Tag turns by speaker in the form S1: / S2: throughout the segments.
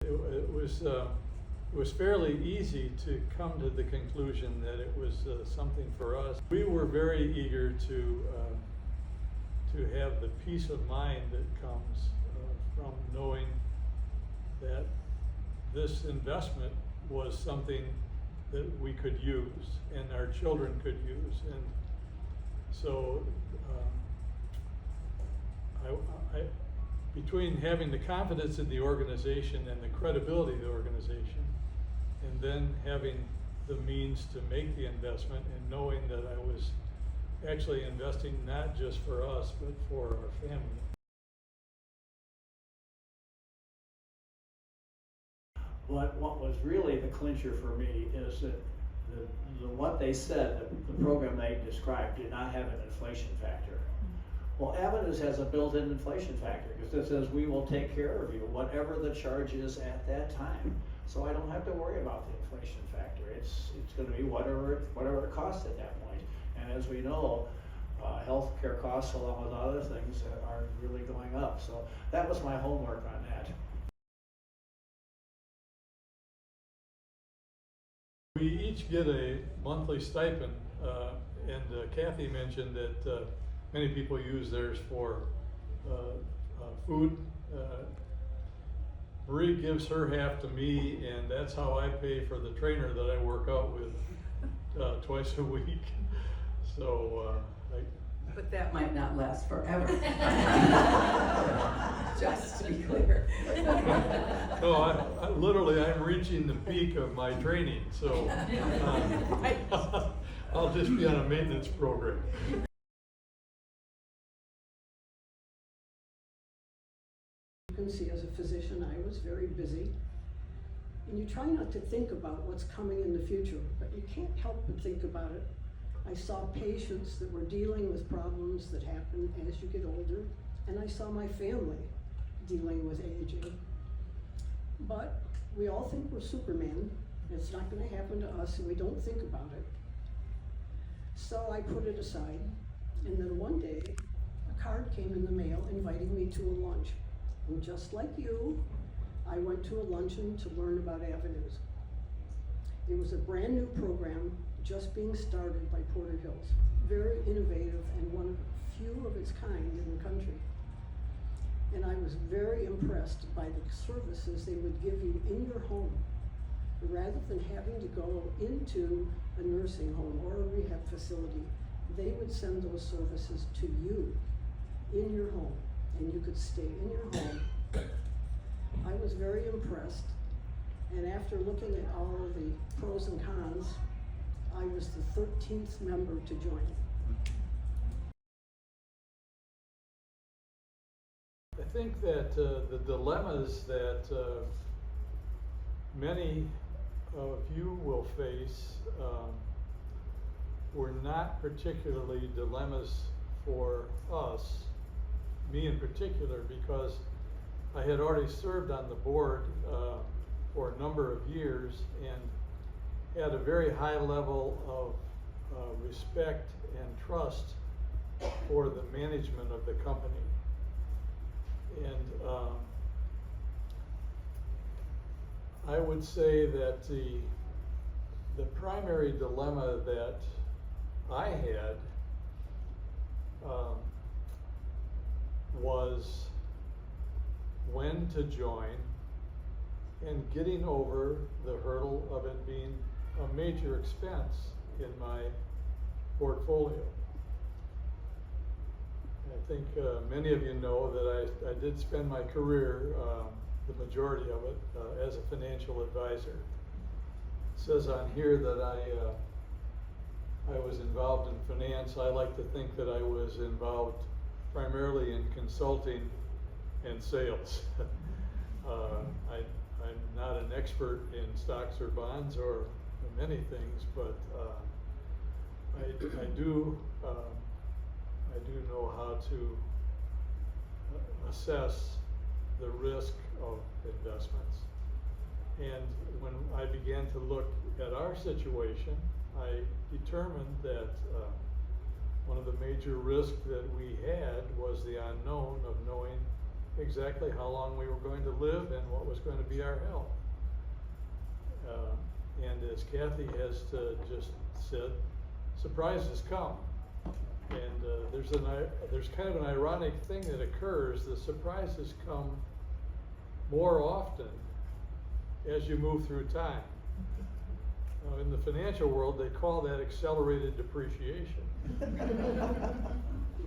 S1: it was fairly easy to come to the conclusion that it was something for us. We were very eager to have the peace of mind that comes from knowing that this investment was something that we could use and our children could use. And so between having the confidence in the organization and the credibility of the organization, and then having the means to make the investment and knowing that I was actually investing not just for us, but for our family.
S2: What was really the clincher for me is that what they said, the program they described, did not have an inflation factor. Well, Avenues has a built-in inflation factor because it says we will take care of you, whatever the charge is at that time. So I don't have to worry about the inflation factor. It's going to be whatever it costs at that point. And as we know, healthcare costs, along with other things, are really going up. So that was my homework on that.
S1: We each get a monthly stipend, and Kathy mentioned that many people use theirs for food. Marie gives her half to me, and that's how I pay for the trainer that I work out with twice a week. So,
S3: but that might not last forever. Just to be clear.
S1: No, I'm reaching the peak of my training, so I'll just be on a maintenance program.
S4: You can see, as a physician, I was very busy. And you try not to think about what's coming in the future, but you can't help but think about it. I saw patients that were dealing with problems that happen as you get older, and I saw my family dealing with aging. But we all think we're Superman. It's not going to happen to us, and we don't think about it. So I put it aside, and then one day, a card came in the mail inviting me to a lunch. And just like you, I went to a luncheon to learn about Avenues. It was a brand new program just being started by Porter Hills. Very innovative and one of the few of its kind in the country. And I was very impressed by the services they would give you in your home. Rather than having to go into a nursing home or a rehab facility, they would send those services to you in your home, and you could stay in your home. I was very impressed, and after looking at all of the pros and cons, I was the 13th member to join.
S1: I think that the dilemmas that many of you will face were not particularly dilemmas for us, me in particular, because I had already served on the board for a number of years and had a very high level of respect and trust for the management of the company. And I would say that the primary dilemma that I had was when to join and getting over the hurdle of it being a major expense in my portfolio. I think many of you know that I did spend my career, the majority of it, as a financial advisor. It says on here that I was involved in finance. I like to think that I was involved primarily in consulting and sales. I'm not an expert in stocks or bonds or many things, but I do know how to assess the risk of investments. And when I began to look at our situation, I determined that one of the major risks that we had was the unknown of knowing exactly how long we were going to live and what was going to be our health. And as Kathy has just said, surprises come. And there's kind of an ironic thing that occurs. The surprises come more often as you move through time. Now, in the financial world, they call that accelerated depreciation.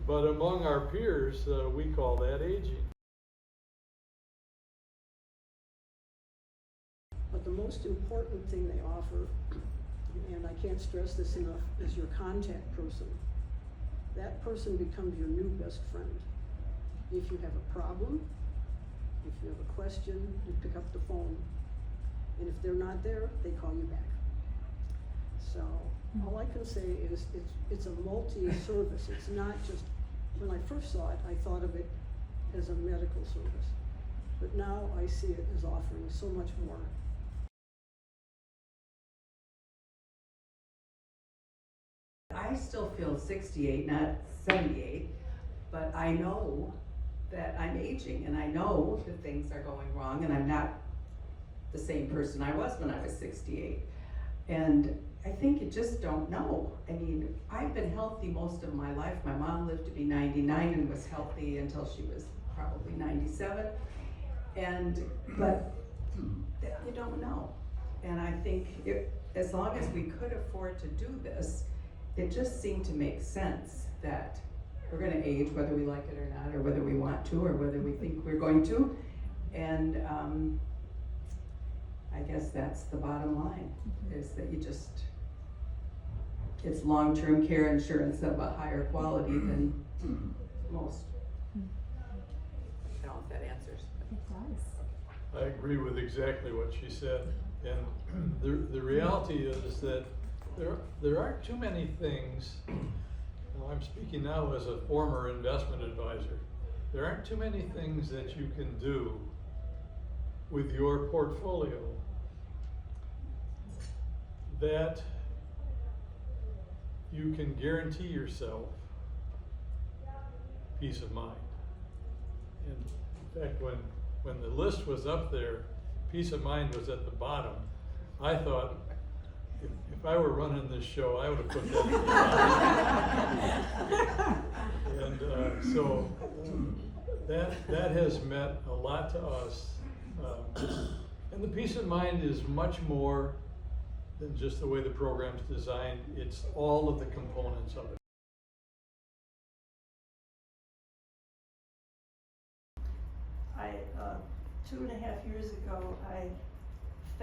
S1: But among our peers, we call that aging.
S4: But the most important thing they offer, and I can't stress this enough, is your contact person. That person becomes your new best friend. If you have a problem, if you have a question, you pick up the phone. And if they're not there, they call you back. So all I can say is it's a multi-service. It's not just, when I first saw it, I thought of it as a medical service. But now I see it as offering so much more.
S3: I still feel 68, not 78, but I know that I'm aging and I know that things are going wrong and I'm not the same person I was when I was 68. And I think you just don't know. I mean, I've been healthy most of my life. My mom lived to be 99 and was healthy until she was probably 97. But you don't know. And I think as long as we could afford to do this, it just seemed to make sense that we're going to age whether we like it or not, or whether we want to, or whether we think we're going to. And I guess that's the bottom line, is that it's long-term care insurance of a higher quality than most. I don't know if that answers.
S5: It does.
S1: I agree with exactly what she said. And the reality is that there aren't too many things, well, I'm speaking now as a former investment advisor, there aren't too many things that you can do with your portfolio that you can guarantee yourself peace of mind. And in fact, when the list was up there, peace of mind was at the bottom. I thought, if I were running this show, I would have put that at the bottom. And so that has meant a lot to us. And the peace of mind is much more than just the way the program's designed. It's all of the components of it.
S6: I, 2.5 years ago, I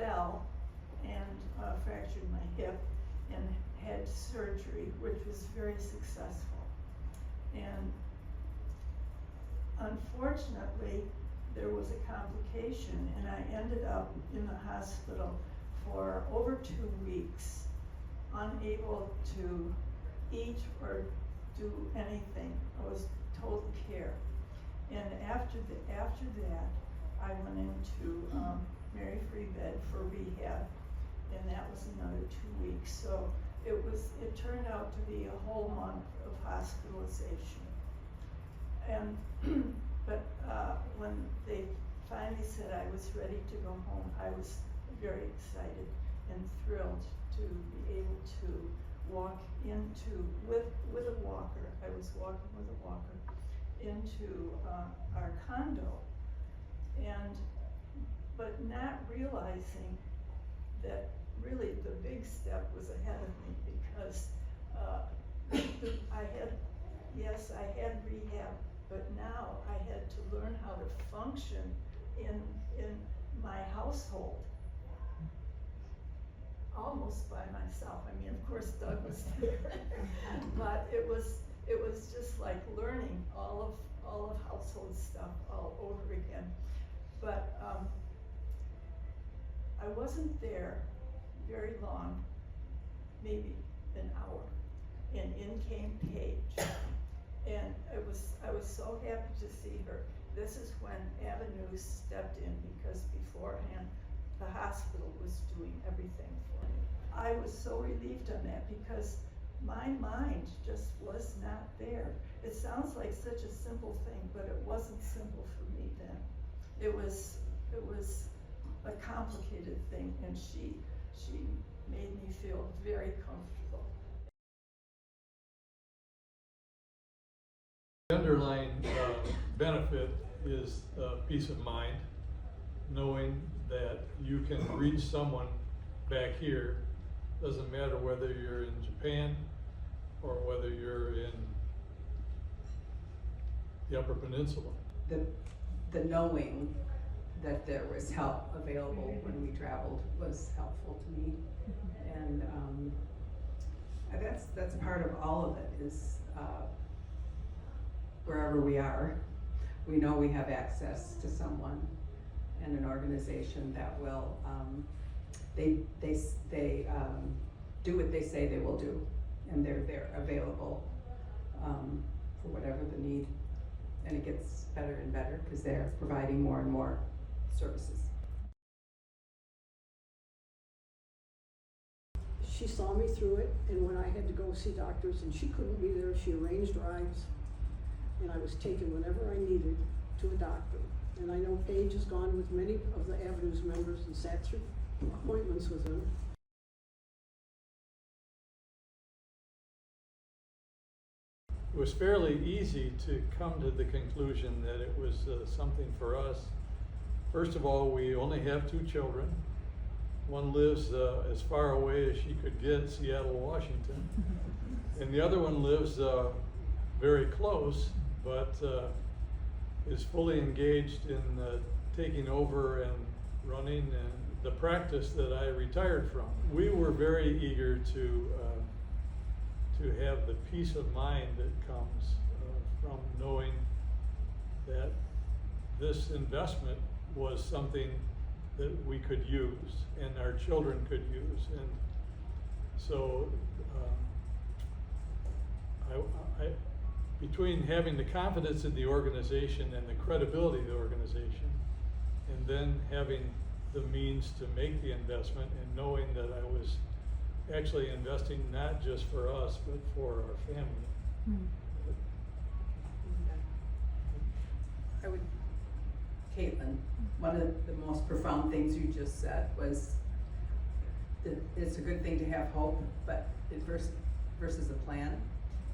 S6: fell and fractured my hip and had surgery, which was very successful. And unfortunately, there was a complication and I ended up in the hospital for over 2 weeks, unable to eat or do anything. I was total care. And after that, I went into Mary Free Bed for rehab, and that was another 2 weeks. So it turned out to be a whole month of hospitalization. And but when they finally said I was ready to go home, I was very excited and thrilled to be able to walk into with a walker. I was walking with a walker into our condo, but not realizing that really the big step was ahead of me, because I had rehab, but now I had to learn how to function in my household almost by myself. I mean, of course Doug was there, but it was just like learning all of household stuff all over again. But I wasn't there very long, maybe an hour, and in came Paige, and I was so happy to see her. This is when Avenue stepped in, because beforehand the hospital was doing everything for me. I was so relieved on that, because my mind just was not there. It sounds like such a simple thing, but it wasn't simple for me then. It was a complicated thing, and she made me feel very comfortable.
S1: The underlying benefit is peace of mind, knowing that you can reach someone back here. Doesn't matter whether you're in Japan or whether you're in the Upper Peninsula.
S3: The knowing that there was help available when we traveled was helpful to me. And that's part of all of it is wherever we are, we know we have access to someone and an organization that will, they do what they say they will do, and they're available for whatever the need. And it gets better and better because they're providing more and more services.
S4: She saw me through it, and when I had to go see doctors and she couldn't be there, she arranged rides, and I was taken whenever I needed to a doctor. And I know Paige has gone with many of the Avenues members and sat through appointments with them.
S1: It was fairly easy to come to the conclusion that it was something for us. First of all, we only have 2 children. One lives as far away as she could get, Seattle, Washington. And the other one lives very close, but is fully engaged in taking over and running and the practice that I retired from. We were very eager to have the peace of mind that comes from knowing that this investment was something that we could use and our children could use. And so between having the confidence in the organization and the credibility of the organization, and then having the means to make the investment and knowing that I was actually investing not just for us, but for our family.
S3: I would, Caitlin, one of the most profound things you just said was that it's a good thing to have hope, but it versus a plan.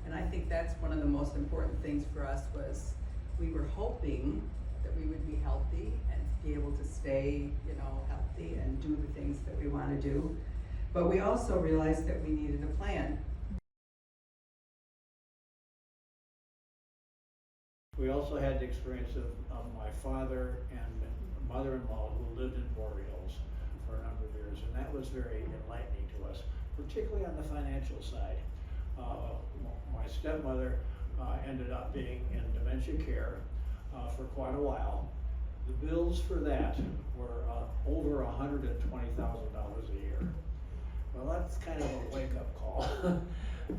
S3: And I think that's one of the most important things for us was we were hoping that we would be healthy and be able to stay, healthy and do the things that we want to do. But we also realized that we needed a plan.
S2: We also had the experience of my father and mother-in-law who lived in Borer Hills for a number of years, and that was very enlightening to us, particularly on the financial side. My stepmother ended up being in dementia care for quite a while. The bills for that were over $120,000 a year. Well, that's kind of a wake-up call.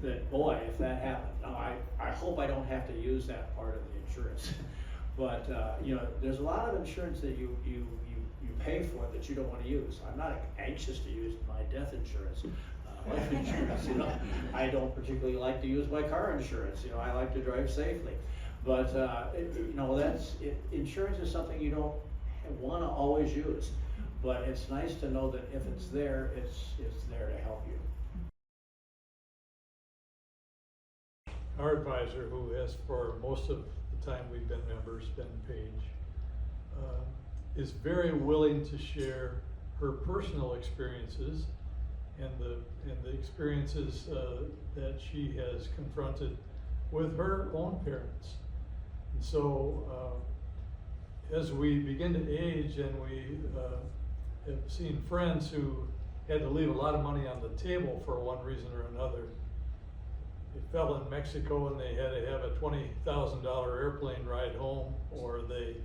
S2: That, boy, if that happened. Now, I hope I don't have to use that part of the insurance. But, there's a lot of insurance that you pay for that you don't want to use. I'm not anxious to use my death insurance, life insurance, I don't particularly like to use my car insurance, I like to drive safely. But, insurance is something you don't want to always use. But it's nice to know that if it's there, it's there to help you.
S1: Our advisor, who has for most of the time we've been members, Ben Page, is very willing to share her personal experiences and the experiences that she has confronted with her own parents. And so as we begin to age and we have seen friends who had to leave a lot of money on the table for one reason or another. They fell in Mexico and they had to have a $20,000 airplane ride home, or they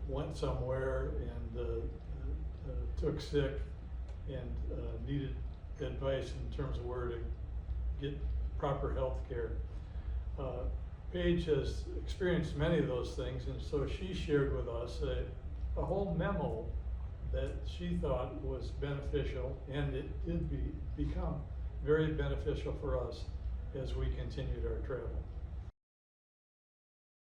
S1: went somewhere and took sick and needed advice in terms of where to get proper health care. Paige has experienced many of those things, and so she shared with us a whole memo that she thought was beneficial, and it did become very beneficial for us as we continued our travel.